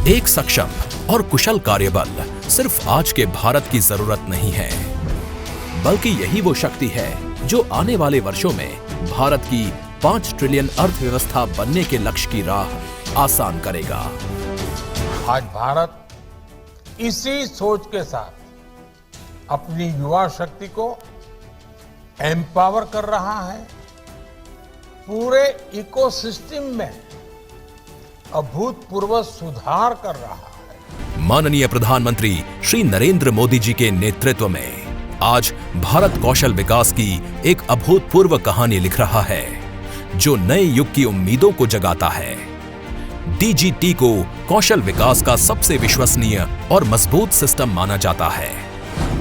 एक सक्षम और कुशल कार्यबल सिर्फ आज के भारत की जरूरत नहीं है, बल्कि यही वो शक्ति है जो आने वाले वर्षों में भारत की 5 ट्रिलियन अर्थव्यवस्था बनने के लक्ष्य की राह आसान करेगा। आज भारत इसी सोच के साथ अपनी युवा शक्ति को एम्पावर कर रहा है, पूरे इकोसिस्टम में अभूतपूर्व सुधार कर रहा है। माननीय प्रधानमंत्री श्री नरेंद्र मोदी जी के नेतृत्व में आज भारत कौशल विकास की एक अभूतपूर्व कहानी लिख रहा है, जो नए युग की उम्मीदों को जगाता है। डीजीटी को कौशल विकास का सबसे विश्वसनीय और मजबूत सिस्टम माना जाता है।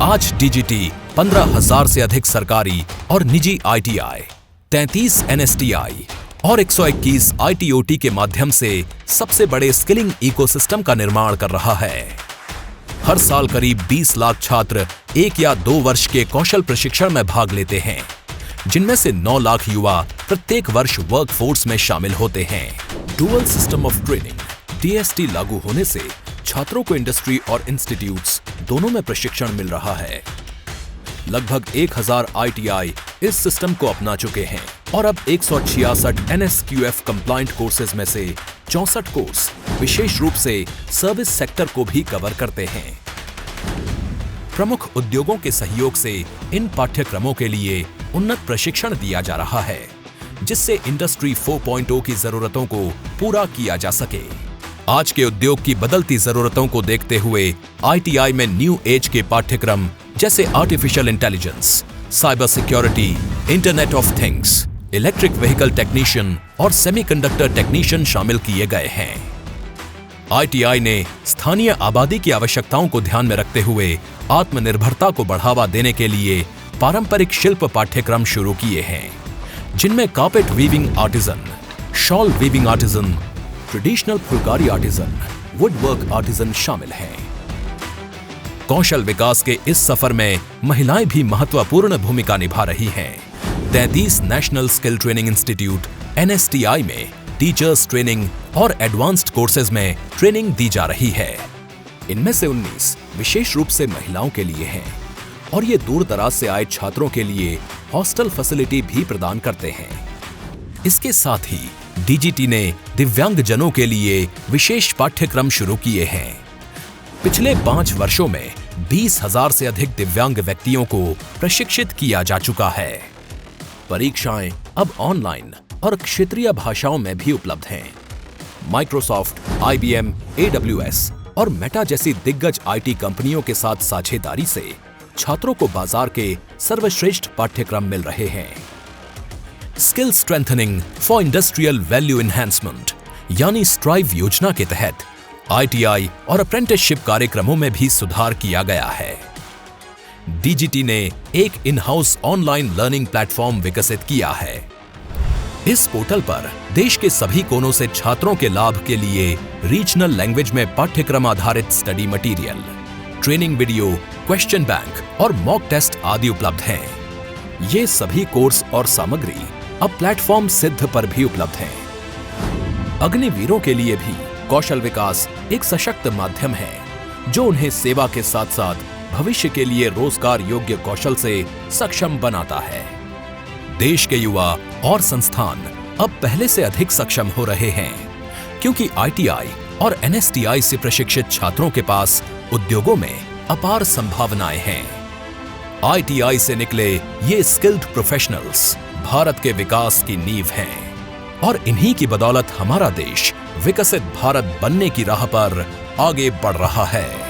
आज डीजीटी 15,000 से अधिक सरकारी और निजी आईटीआई, 33 एनएसटीआई और 121 आईटीओटी के माध्यम से सबसे बड़े स्किलिंग इकोसिस्टम का निर्माण कर रहा है। हर साल करीब 20 लाख छात्र 1 या 2 वर्ष के कौशल प्रशिक्षण में भाग लेते हैं, जिनमें से 9 लाख युवा प्रत्येक वर्ष वर्कफोर्स में शामिल होते हैं। Dual system of training DST लागू होने से छात्रों को इंडस्ट्री और इंस्टीट्यूट्स दोनों में प्रशिक्षण मिल रहा है। लगभग 1000 आईटीआई इस सिस्टम को अपना चुके हैं और अब 166 एनएसक्यूएफ कंप्लायंट कोर्सेज में से 64 कोर्स विशेष रूप से सर्विस सेक्टर को भी कवर करते हैं। प्रमुख उद्योगों के सहयोग से इन पाठ्यक्रमों के लिए उन्नत प्रशिक्षण दिया जा रहा है, जिससे इंडस्ट्री 4.0 की जरूरतों को पूरा किया जा सके। आज के उद्योग की बदलती जरूरतों को देखते हुए आईटीआई में न्यू एज के पाठ्यक्रम जैसे artificial intelligence, cyber security, internet of things, electric vehicle technician और सेमीकंडक्टर टेक्नीशियन शामिल किए गए हैं। आईटीआई ने स्थानीय आबादी की आवश्यकताओं को ध्यान में रखते हुए आत्मनिर्भरता को बढ़ावा देने के लिए पारंपरिक शिल्प पाठ्यक्रम शुरू किए हैं, जिनमें carpet weaving artisan, shawl weaving artisan, traditional Phulkari artisan, woodwork artisan शामिल हैं। कौशल विकास के इस सफर में महिलाएं भी महत्वपूर्ण भूमिका निभा रही हैं। 33 national skill training institute NSTI में टीचर्स ट्रेनिंग और एडवांस्ड कोर्सेज में ट्रेनिंग दी जा रही है। इनमें से 19 विशेष रूप से महिलाओं के लिए हैं और ये दूर दराज से आए छात्रों के लिए हॉस्टल फैसिलिटी भी प्रदान करते हैं। इसके साथ ही डीजीटी ने दिव्यांगजनों के लिए विशेष पाठ्यक्रम शुरू किए हैं। पिछले 5 वर्षों में 20,000 से अधिक दिव्यांग व्यक्तियों को प्रशिक्षित किया जा चुका है। परीक्षाएं अब ऑनलाइन और क्षेत्रीय भाषाओं में भी उपलब्ध हैं। माइक्रोसॉफ्ट, आईबीएम, एडब्ल्यूएस और मेटा जैसी दिग्गज आईटी कंपनियों के साथ साझेदारी से छात्रों को बाजार के सर्वश्रेष्ठ पाठ्यक्रम मिल रहे हैं। Skill strengthening for industrial value enhancement यानी स्ट्राइव योजना के तहत आईटीआई और अप्रेंटिसशिप कार्यक्रमों में भी सुधार किया गया है। डीजीटी ने एक in house online learning platform विकसित किया है। इस पोर्टल पर देश के सभी कोनों से छात्रों के लाभ के लिए रीजनल लैंग्वेज में पाठ्यक्रम आधारित study material, training video, question bank और मॉक टेस्ट आदि उपलब्ध हैं। ये सभी कोर्स और सामग्री अब प्लेटफॉर्म सिद्ध पर भी उपलब्ध हैं। अग्निवीरों के लिए भी कौशल विकास एक सशक्त माध्यम है, जो उन्हें सेवा के साथ साथ भविष्य के लिए रोजगार योग्य कौशल से सक्षम बनाता है। देश के युवा और संस्थान अब पहले से अधिक सक्षम हो रहे हैं, क्योंकि आईटीआई और एनएसटीआई से प्रशिक्षित छात्रों के पास उद्योगों में अपार संभावनाएं हैं। आईटीआई से निकले ये स्किल्ड प्रोफेशनल्स भारत के विकास की नींव हैं और इन्हीं की बदौलत हमारा देश विकसित भारत बनने की राह पर आगे बढ़ रहा है।